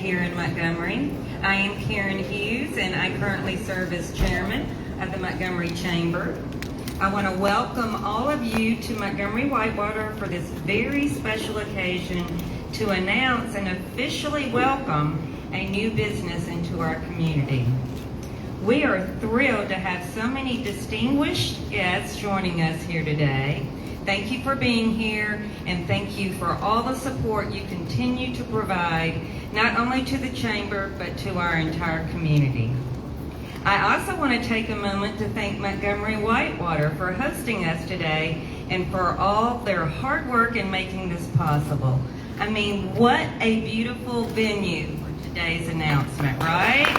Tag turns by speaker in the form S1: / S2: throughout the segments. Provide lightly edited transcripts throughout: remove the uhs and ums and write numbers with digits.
S1: here in Montgomery. I am Karen Hughes, and I currently serve as chairman of the Montgomery Chamber. I want to welcome all of you to Montgomery Whitewater for this very special occasion to announce and officially welcome a new business into our community. We are thrilled to have so many distinguished guests joining us here today. Thank you for being here, and thank you for all the support you continue to provide, not only to the Chamber, but to our entire community. I also want to take a moment to thank Montgomery Whitewater for hosting us today and for all their hard work in making this possible. I mean, what a beautiful venue for today's announcement, right?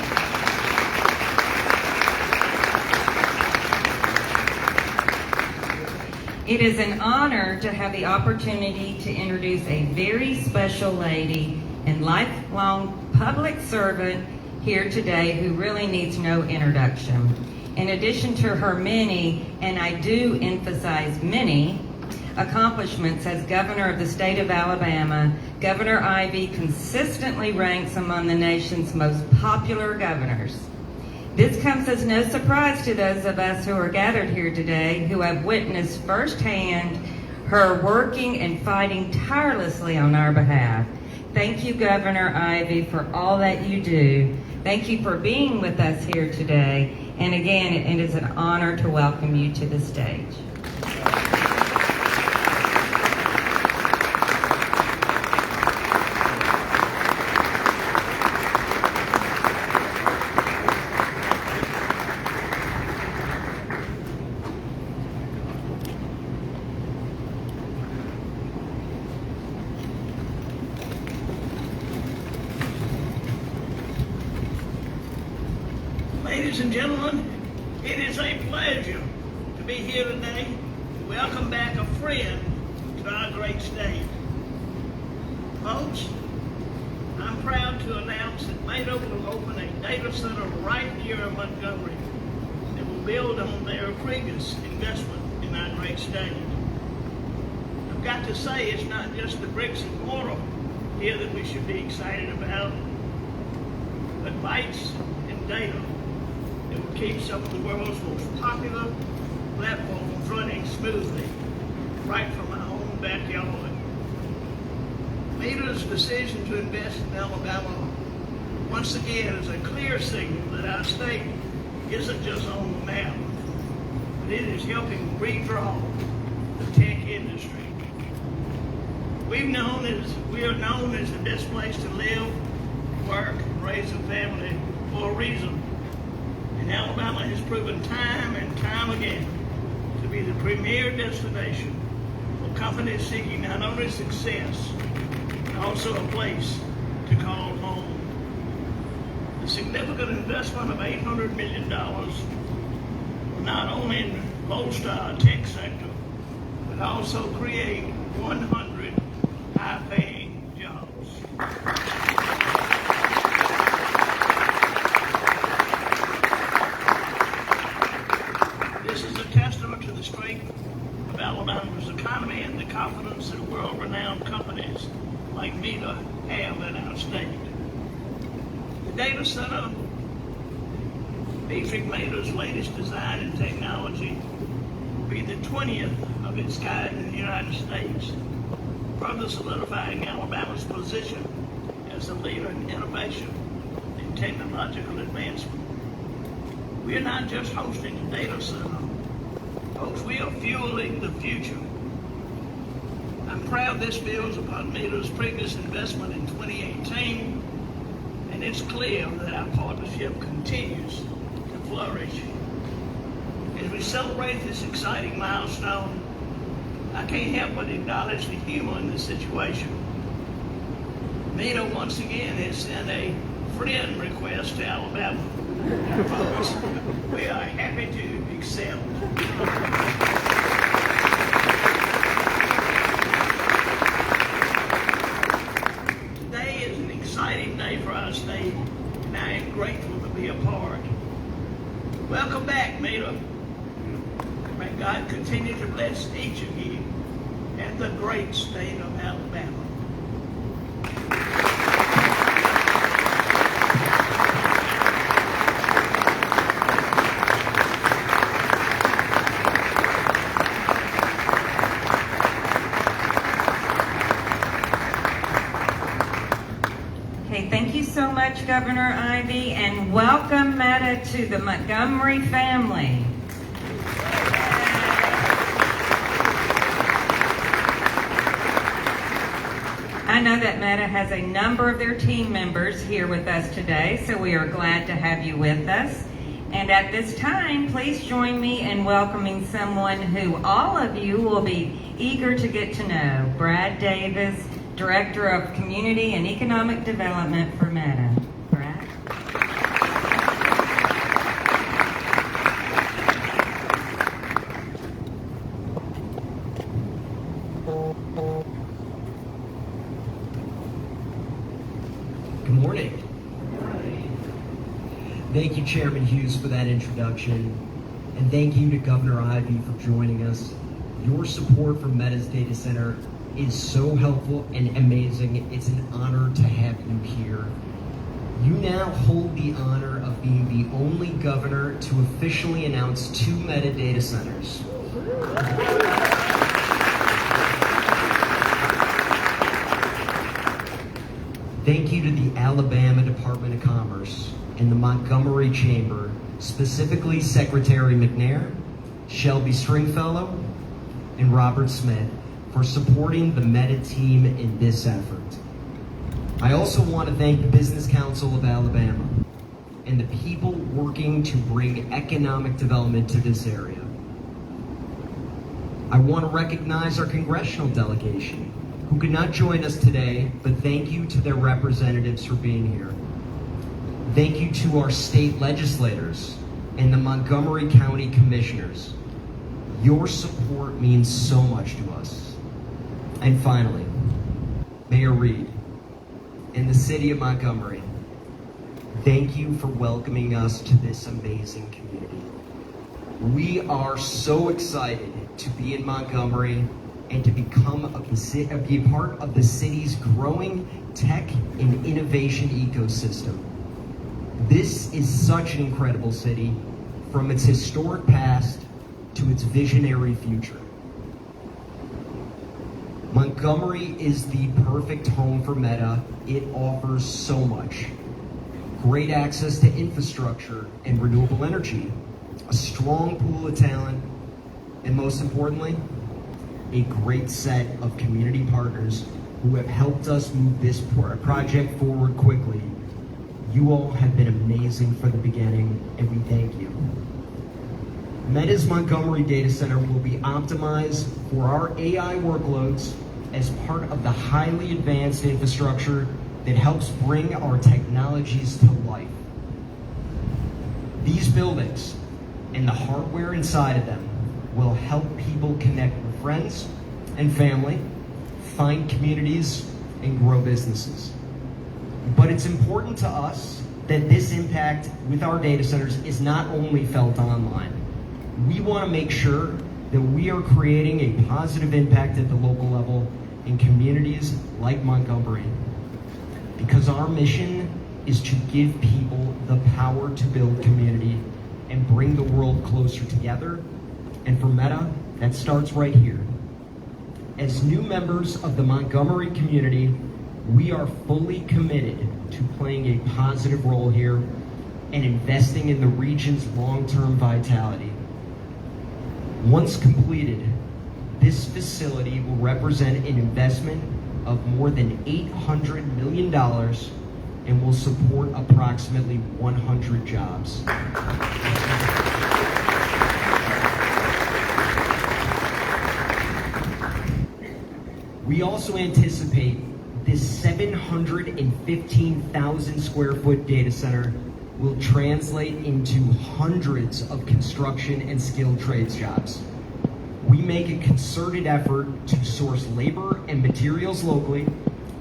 S1: It is an honor to have the opportunity to introduce a very special lady and lifelong public servant here today who really needs no introduction. In addition to her many, and I do emphasize many, accomplishments as governor of the state of Alabama, Governor Ivey consistently ranks among the nation's most popular governors. This comes as no surprise to those of us who are gathered here today who have witnessed firsthand her working and fighting tirelessly on our behalf. Thank you, Governor Ivey, for all that you do. Thank you for being with us here today. And again, it is an honor to welcome you to the stage.
S2: Ladies and gentlemen, it is a pleasure to be here today to welcome back a friend to our great state. Folks, I'm proud to announce that Mado will open a data center right here in Montgomery that will build on their previous investment in our great state. I've got to say, it's not just the bricks and mortar here that we should be excited about, but bytes and data. It will keep some of the world's most popular platforms running smoothly, right from our own backyard. Mada's decision to invest in Alabama once again is a clear signal that our state isn't just on the map, but it is helping redraw the tech industry. We are known as the best place to live, work, and raise a family for a reason. And Alabama has proven time and time again to be the premier destination for companies seeking not only success, but also a place to call home. The significant investment of $800 million will not only bolster our tech sector, but also create 100 high-paying jobs. This is a testament to the strength of Alabama's economy and the confidence that world-renowned companies like Meta have in our state. The data center, featuring Meta's latest design and technology, will be the 20th of its kind in the United States, further solidifying Alabama's position as a leader in innovation and technological advancement. We are not just hosting a data center, folks, we are fueling the future. I'm proud this builds upon Meta's previous investment in 2018, and it's clear that our partnership continues to flourish. As we celebrate this exciting milestone, I can't help but acknowledge the humor in this situation. Meta once again has sent a friend request to Alabama. Folks, we are happy to accept. Today is an exciting day for our state, and I am grateful to be a part. Welcome back, Meta. May God continue to bless each of you and the great state of Alabama.
S1: Okay, thank you so much, Governor Ivey, and welcome, Meta, to the Montgomery family. I know that Meta has a number of their team members here with us today, so we are glad to have you with us. And at this time, please join me in welcoming someone who all of you will be eager to get to know, Brad Davis, Director of Community and Economic Development for Meta. Brad?
S3: Good morning. Thank you, Chairman Hughes, for that introduction. And thank you to Governor Ivey for joining us. Your support for Meta's data center is so helpful and amazing. It's an honor to have you here. You now hold the honor of being the only governor to officially announce 2 Meta data centers. Thank you to the Alabama Department of Commerce and the Montgomery Chamber, specifically Secretary McNair, Shelby Stringfellow, and Robert Smith, for supporting the Meta team in this effort. I also want to thank the Business Council of Alabama and the people working to bring economic development to this area. I want to recognize our congressional delegation, who could not join us today, but thank you to their representatives for being here. Thank you to our state legislators and the Montgomery County Commissioners. Your support means so much to us. And finally, Mayor Reed and the City of Montgomery, thank you for welcoming us to this amazing community. We are so excited to be in Montgomery and to become be a part of the city's growing tech and innovation ecosystem. This is such an incredible city, from its historic past to its visionary future. Montgomery is the perfect home for Meta. It offers so much. Great access to infrastructure and renewable energy, a strong pool of talent, and most importantly, a great set of community partners who have helped us move this project forward quickly. You all have been amazing from the beginning, and we thank you. Meta's Montgomery data center will be optimized for our AI workloads as part of the highly advanced infrastructure that helps bring our technologies to life. These buildings and the hardware inside of them will help people connect with friends and family, find communities, and grow businesses. But it's important to us that this impact with our data centers is not only felt online. We want to make sure that we are creating a positive impact at the local level in communities like Montgomery, because our mission is to give people the power to build community and bring the world closer together. And for Meta, that starts right here. As new members of the Montgomery community, we are fully committed to playing a positive role here and investing in the region's long-term vitality. Once completed, this facility will represent an investment of more than $800 million and will support approximately 100 jobs. We also anticipate this 715,000 square foot data center will translate into hundreds of construction and skilled trades jobs. We make a concerted effort to source labor and materials locally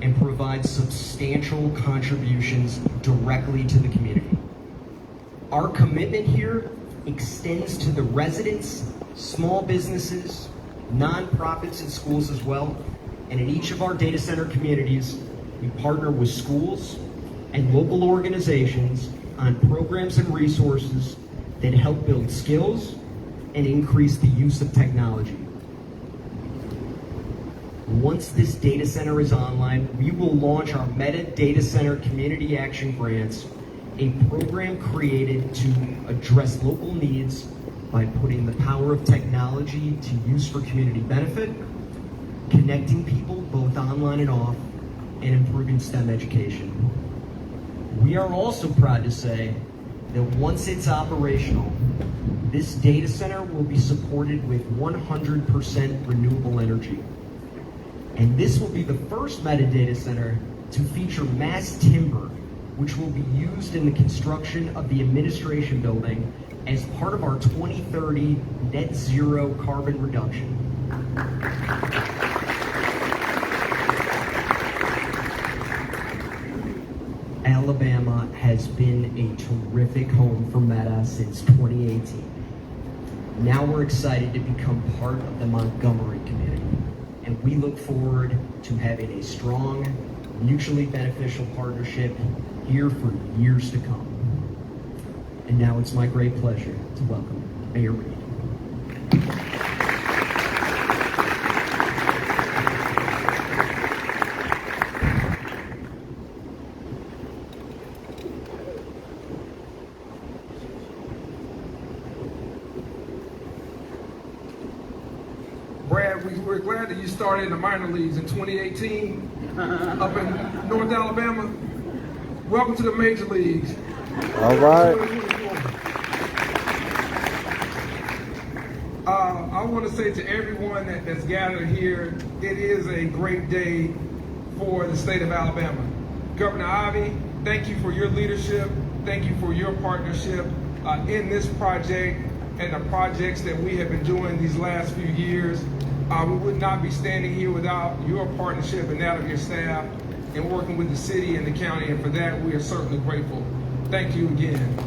S3: and provide substantial contributions directly to the community. Our commitment here extends to the residents, small businesses, nonprofits, and schools as well. And in each of our data center communities, we partner with schools and local organizations on programs and resources that help build skills and increase the use of technology. Once this data center is online, we will launch our Meta Data Center Community Action Grants, a program created to address local needs by putting the power of technology to use for community benefit, connecting people both online and off, and improving STEM education. We are also proud to say that once it's operational, this data center will be supported with 100% renewable energy. And this will be the first metadata center to feature mass timber, which will be used in the construction of the administration building as part of our 2030 net zero carbon reduction. Alabama has been a terrific home for Meta since 2018. Now we're excited to become part of the Montgomery community, and we look forward to having a strong, mutually beneficial partnership here for years to come. And now it's my great pleasure to welcome Mayor Reed.
S4: Brad, we're glad that you started in the minor leagues in 2018 up in North Alabama. Welcome to the major leagues.
S5: All right.
S4: I want to say to everyone that's gathered here, it is a great day for the state of Alabama. Governor Ivey, thank you for your leadership. Thank you for your partnership in this project and the projects that we have been doing these last few years. We would not be standing here without your partnership and that of your staff in working with the city and the county, and for that we are certainly grateful. Thank you again.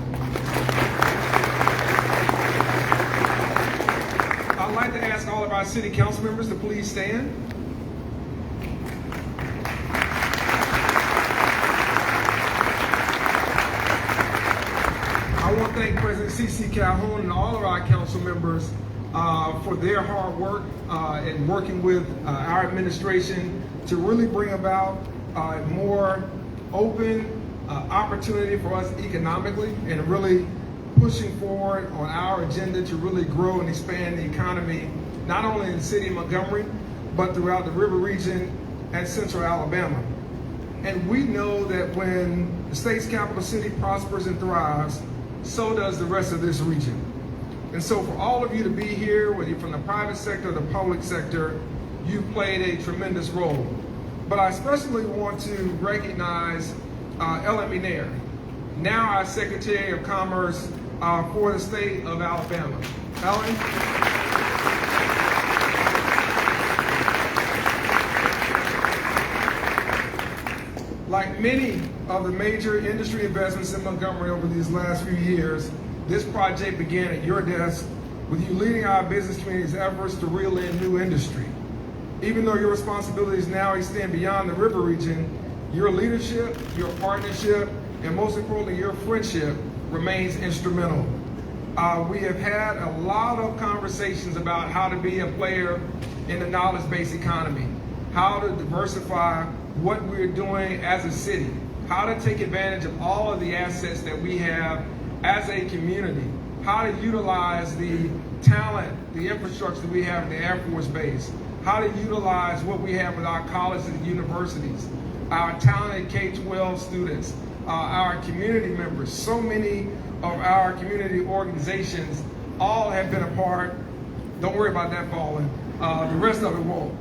S4: I'd like to ask all of our city council members to please stand. I want to thank President C.C. Calhoun and all of our council members for their hard work in working with our administration to really bring about a more open opportunity for us economically, and really pushing forward on our agenda to really grow and expand the economy, not only in the city of Montgomery, but throughout the river region and central Alabama. And we know that when the state's capital city prospers and thrives, so does the rest of this region. And so for all of you to be here, whether you're from the private sector or the public sector, you've played a tremendous role. But I especially want to recognize Ellen McNair, now our Secretary of Commerce for the state of Alabama. Ellen? Like many of the major industry investments in Montgomery over these last few years, this project began at your desk with you leading our business community's efforts to reel in new industry. Even though your responsibilities now extend beyond the river region, your leadership, your partnership, and most importantly, your friendship remains instrumental. We have had a lot of conversations about how to be a player in the knowledge-based economy, how to diversify what we're doing as a city, how to take advantage of all of the assets that we have as a community, how to utilize the talent, the infrastructure that we have in the Air Force Base, how to utilize what we have with our colleges and universities, our talented K-12 students, our community members. So many of our community organizations all have been a part. Don't worry about that falling. The rest of it won't.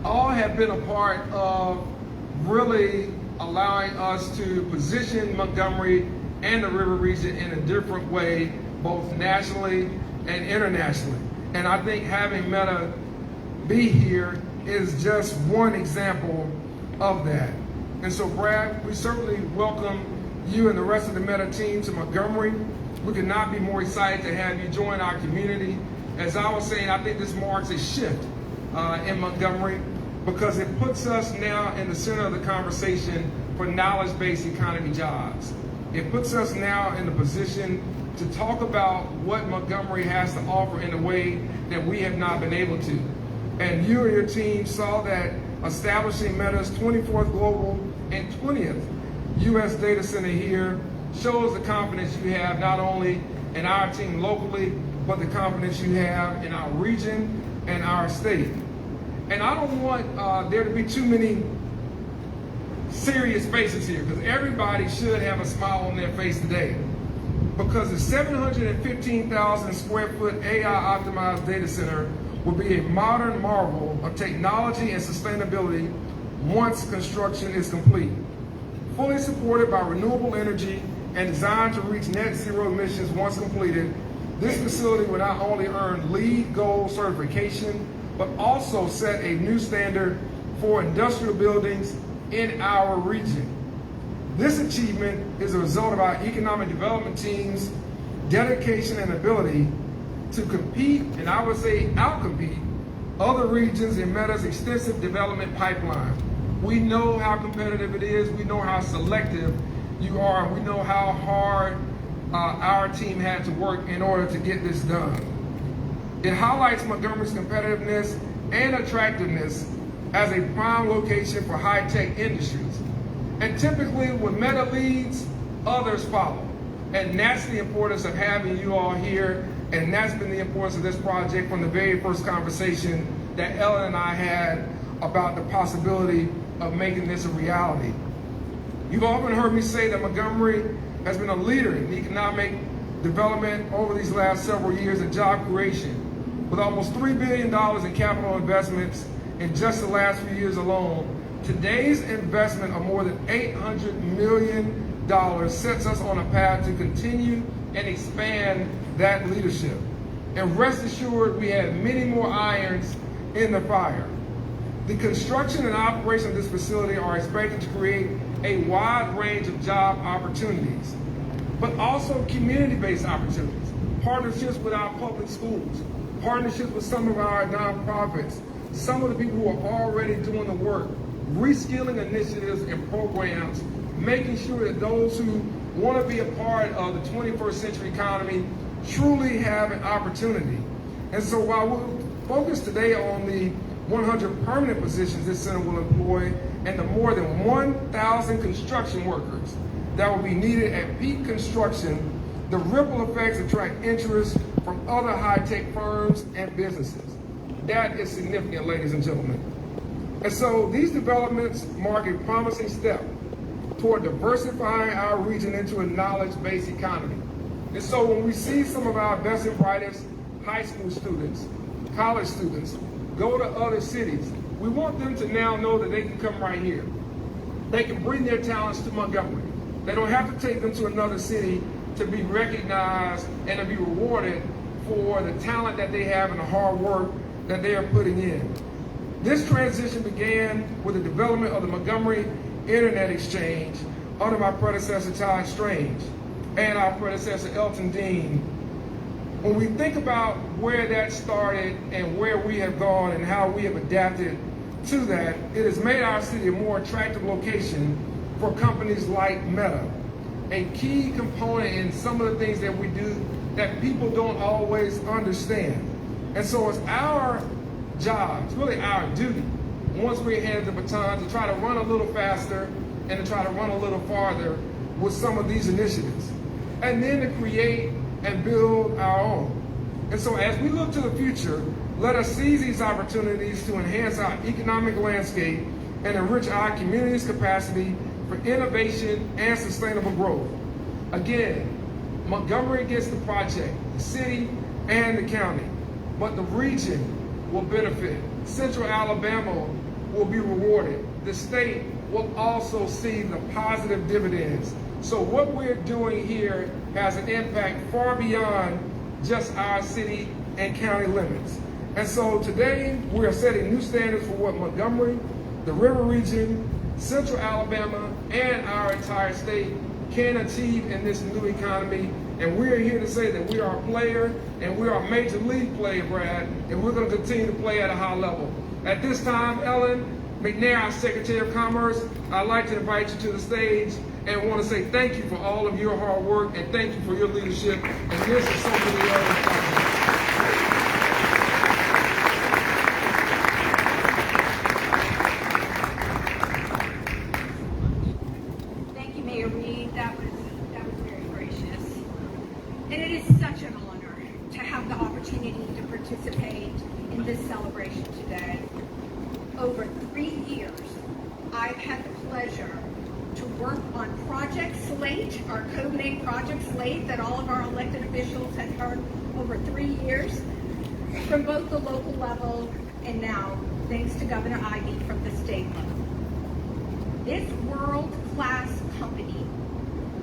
S4: All have been a part of really allowing us to position Montgomery and the river region in a different way, both nationally and internationally. And I think having Meta be here is just one example of that. And so Brad, we certainly welcome you and the rest of the Meta team to Montgomery. We could not be more excited to have you join our community. As I was saying, I think this marks a shift in Montgomery, because it puts us now in the center of the conversation for knowledge-based economy jobs. It puts us now in the position to talk about what Montgomery has to offer in a way that we have not been able to. And you and your team saw that establishing Meta's 24th global and 20th U.S. data center here shows the confidence you have not only in our team locally, but the confidence you have in our region and our state. And I don't want there to be too many serious faces here, because everybody should have a smile on their face today. Because the 715,000 square foot AI optimized data center will be a modern marvel of technology and sustainability once construction is complete. Fully supported by renewable energy and designed to reach net zero emissions once completed, this facility will not only earn LEED Gold certification, but also set a new standard for industrial buildings in our region. This achievement is a result of our economic development team's dedication and ability to compete, and I would say outcompete, other regions in Meta's extensive development pipeline. We know how competitive it is, we know how selective you are, and we know how hard our team had to work in order to get this done. It highlights Montgomery's competitiveness and attractiveness as a prime location for high-tech industries. And typically, when Meta leads, others follow. And that's the importance of having you all here, and that's been the importance of this project from the very first conversation that Ellen and I had about the possibility of making this a reality. You've often heard me say that Montgomery has been a leader in economic development over these last several years and job creation, with almost $3 billion in capital investments in just the last few years alone. Today's investment of more than $800 million sets us on a path to continue and expand that leadership. And rest assured, we have many more irons in the fire. The construction and operation of this facility are expected to create a wide range of job opportunities, but also community-based opportunities, partnerships with our public schools, partnerships with some of our nonprofits, some of the people who are already doing the work, reskilling initiatives and programs, making sure that those who want to be a part of the 21st century economy truly have an opportunity. And so while we'll focus today on the 100 permanent positions this center will employ and the more than 1,000 construction workers that will be needed at peak construction, the ripple effects attract interest from other high-tech firms and businesses. That is significant, ladies and gentlemen. And so these developments mark a promising step toward diversifying our region into a knowledge-based economy. And so when we see some of our best and brightest high school students, college students, go to other cities, we want them to now know that they can come right here. They can bring their talents to Montgomery. They don't have to take them to another city to be recognized and to be rewarded for the talent that they have and the hard work that they are putting in. This transition began with the development of the Montgomery Internet Exchange under my predecessor, Todd Strange, and our predecessor, Elton Dean. When we think about where that started and where we have gone and how we have adapted to that, it has made our city a more attractive location for companies like Meta. A key component in some of the things that we do that people don't always understand. And so it's our job, it's really our duty, once we're handed the baton, to try to run a little faster and to try to run a little farther with some of these initiatives. And then to create and build our own. And so as we look to the future, let us seize these opportunities to enhance our economic landscape and enrich our community's capacity for innovation and sustainable growth. Again, Montgomery gets the project, the city and the county, but the region will benefit. Central Alabama will be rewarded. The state will also see the positive dividends. So what we're doing here has an impact far beyond just our city and county limits. And so today we are setting new standards for what Montgomery, the River Region, Central Alabama, and our entire state can achieve in this new economy. And we are here to say that we are a player, and we are a major league player, Brad, and we're going to continue to play at a high level. At this time, Ellen McNair, our Secretary of Commerce, I'd like to invite you to the stage and want to say thank you for all of your hard work and thank you for your leadership. And this is so many other projects.
S5: That was very gracious. And it is such an honor to have the opportunity to participate in this celebration today. Over 3 years, I've had the pleasure to work on Project Slate, our code-named Project Slate that all of our elected officials had heard over 3 years, from both the local level and now, thanks to Governor Ivey, from the state level. This world-class company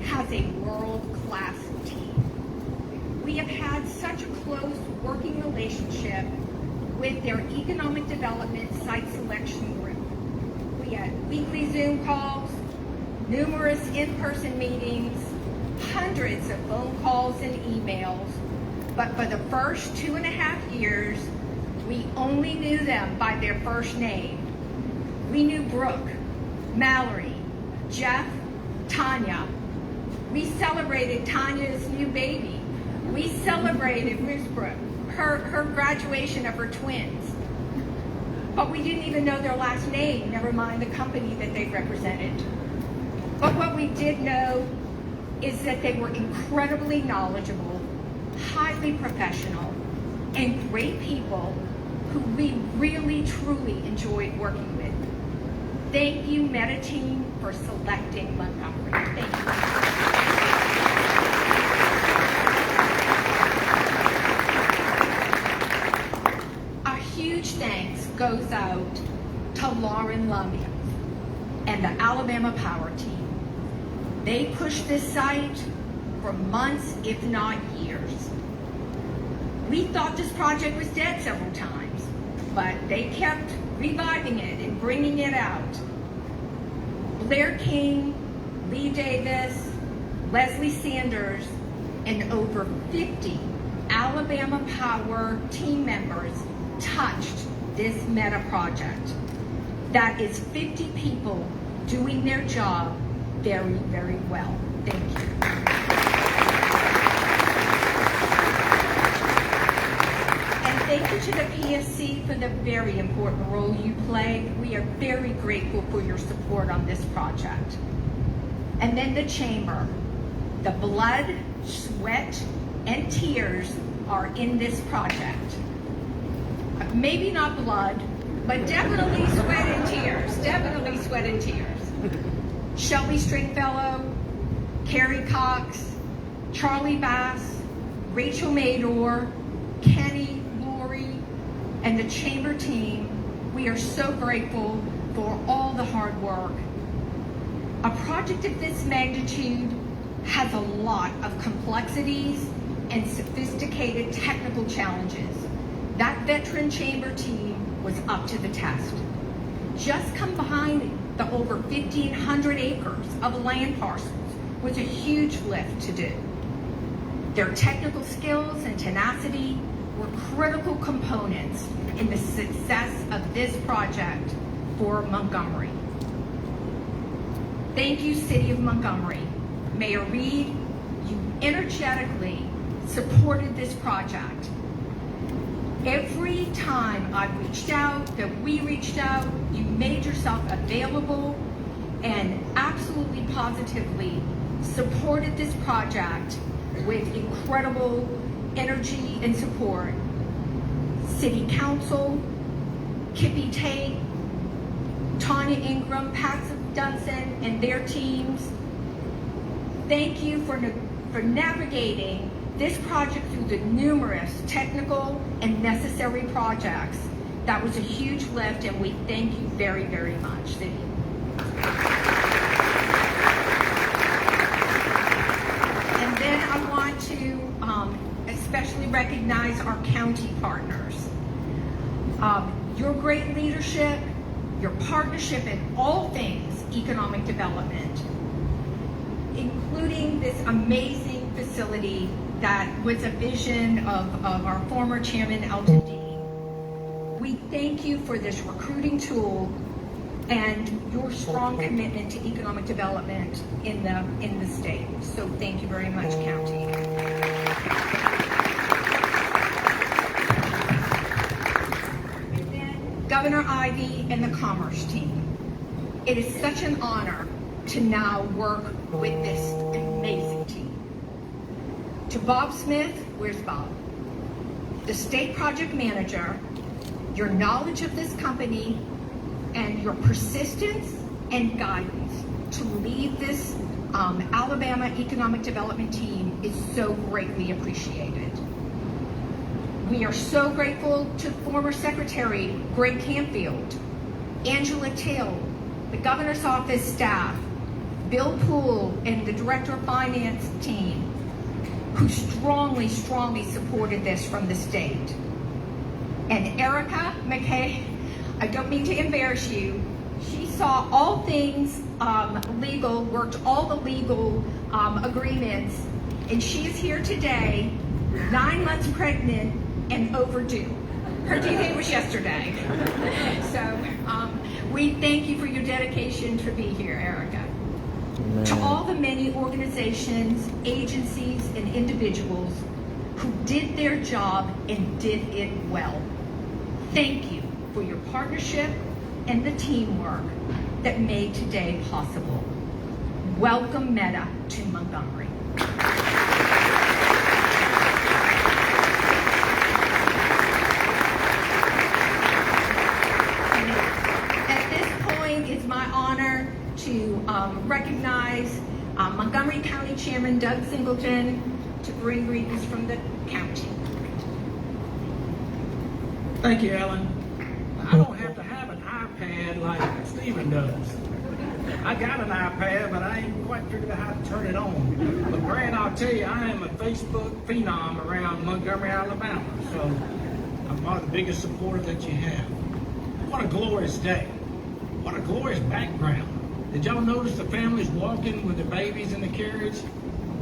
S5: has a world-class team. We have had such a close working relationship with their economic development site selection group. We had weekly Zoom calls, numerous in-person meetings, hundreds of phone calls and emails, but for the first 2.5 years, we only knew them by their first name. We knew Brooke, Mallory, Jeff, Tanya. We celebrated Tanya's new baby. We celebrated Ruthbrook, her graduation of her twins. But we didn't even know their last name, never mind the company that they represented. But what we did know is that they were incredibly knowledgeable, highly professional, and great people who we really, truly enjoyed working with. Thank you, Meta Team, for selecting Montgomery. Thank you. A huge thanks goes out to Lauren Lumia and the Alabama Power Team. They pushed this site for months, if not years. We thought this project was dead several times, but they kept reviving it and bringing it out. Blair King, Lee Davis, Leslie Sanders, and over 50 Alabama Power team members touched this Meta project. That is 50 people doing their job very, very well. Thank you. And thank you to the PSC for the very important role you play. We are very grateful for your support on this project. And then the Chamber. The blood, sweat, and tears are in this project. Maybe not blood, but definitely sweat and tears. Definitely sweat and tears. Shelby Stringfellow, Carrie Cox, Charlie Bass, Rachel Mador, Kenny, Lori, and the Chamber team, we are so grateful for all the hard work. A project of this magnitude has a lot of complexities and sophisticated technical challenges. That veteran Chamber team was up to the test. Just combining the over 1,500 acres of land parcels was a huge lift to do. Their technical skills and tenacity were critical components in the success of this project for Montgomery. Thank you, City of Montgomery. Mayor Reed, you energetically supported this project. Every time I've reached out, that we reached out, you made yourself available and absolutely positively supported this project with incredible energy and support. City Council, Kippy Tate, Tanya Ingram, Patrick Dunson, and their teams, thank you for navigating this project through the numerous technical and necessary projects. That was a huge lift, and we thank you very, very much, City. And then I want to especially recognize our county partners. Your great leadership, your partnership in all things economic development, including this amazing facility that was a vision of our former chairman, Elton Dean. We thank you for this recruiting tool and your strong commitment to economic development in the state. So thank you very much, County. And then Governor Ivey and the Commerce team. It is such an honor to now work with this amazing team. To Bob Smith, where's Bob? The state project manager, your knowledge of this company and your persistence and guidance to lead this Alabama Economic Development team is so greatly appreciated. We are so grateful to former Secretary Greg Canfield, Angela Till, the Governor's Office staff, Bill Poole, and the Director of Finance team, who strongly supported this from the state. And Erica McKay, I don't mean to embarrass you, she saw all things legal, worked all the legal agreements, and she is here today, 9 months pregnant and overdue. Her due date was yesterday. So we thank you for your dedication to be here, Erica. Amen. To all the many organizations, agencies, and individuals who did their job and did it well, thank you for your partnership and the teamwork that made today possible. Welcome, Meta, to Montgomery. It's my honor to recognize Montgomery County Chairman Doug Singleton to bring greetings from the county.
S6: Thank you, Ellen. I don't have to have an iPad like Stephen does. I got an iPad, but I ain't quite figured out how to turn it on. But Brad, I'll tell you, I am a Facebook phenom around Montgomery, Alabama. So I'm one of the biggest supporters that you have. What a glorious day. What a glorious background. Did y'all notice the families walking with their babies in the carriage?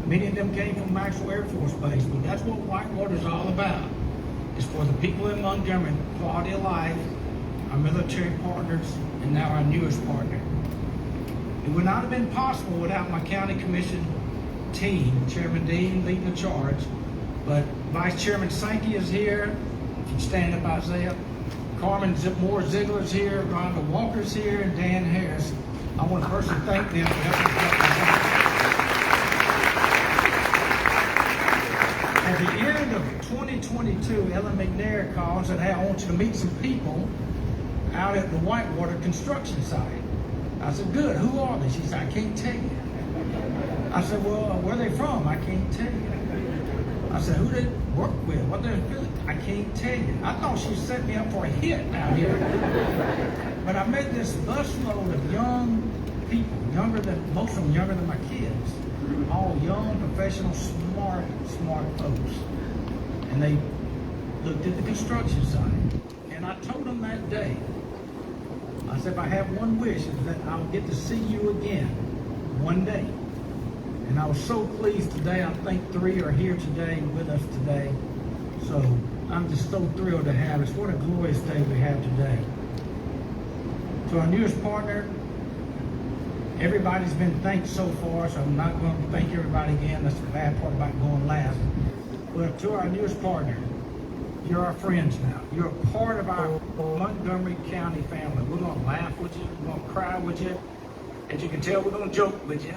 S6: Many of them came from Maxwell Air Force Base, but that's what Whitewater is all about. It's for the people in Montgomery, quality of life, our military partners, and now our newest partner. It would not have been possible without my county commission team, Chairman Dean leading the charge, but Vice Chairman Sankey is here. If you stand up, Isaiah. Carmen Moore Ziegler's here, Rhonda Walker's here, and Dan Harris. I want to personally thank them for helping us out. At the end of 2022, Ellen McNair called and said, hey, I want you to meet some people out at the Whitewater construction site. I said, good, who are they? She said, I can't tell you. I said, well, where are they from? I can't tell you. I said, who they work with? What they're doing? I can't tell you. I thought she set me up for a hit out here. But I met this busload of young people, most of them younger than my kids. All young, professional, smart folks. And they looked at the construction site. And I told them that day, I said, if I have one wish, is that I'll get to see you again one day. And I was so pleased today. I think 3 are here today with us today. So I'm just so thrilled to have this. What a glorious day we have today. To our newest partner, everybody's been thanked so far, so I'm not going to thank everybody again. That's the bad part about going last. But to our newest partner, you're our friends now. You're a part of our Montgomery County family. We're going to laugh with you. We're going to cry with you. As you can tell, we're going to joke with you.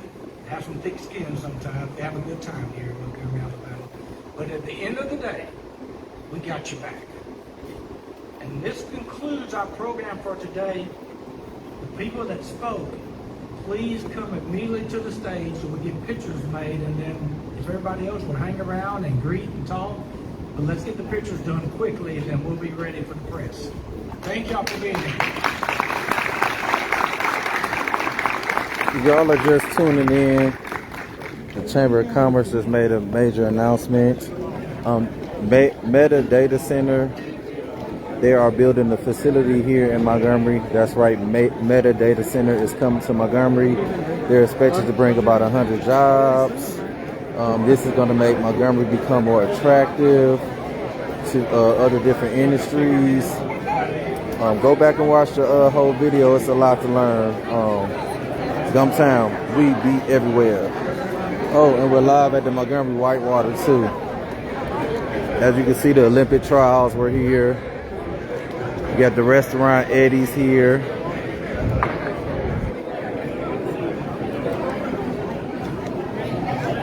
S6: Have some thick skin sometimes. We have a good time here in Montgomery, Alabama. But at the end of the day, we got you back. And this concludes our program for today. The people that spoke, please come immediately to the stage so we get pictures made, and then if everybody else will hang around and greet and talk, but let's get the pictures done quickly, and then we'll be ready for the press. Thank y'all for being here.
S7: Y'all are just tuning in. The Chamber of Commerce has made a major announcement. Meta Data Center, they are building a facility here in Montgomery. That's right, Meta Data Center is coming to Montgomery. They're expected to bring about 100 jobs. This is going to make Montgomery become more attractive to other different industries. Go back and watch the whole video. It's a lot to learn. Gumptown, we be everywhere. Oh, and we're live at the Montgomery Whitewater too. As you can see, the Olympic trials were here. You got the restaurant Eddie's here.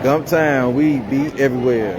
S7: Gumptown, we be everywhere.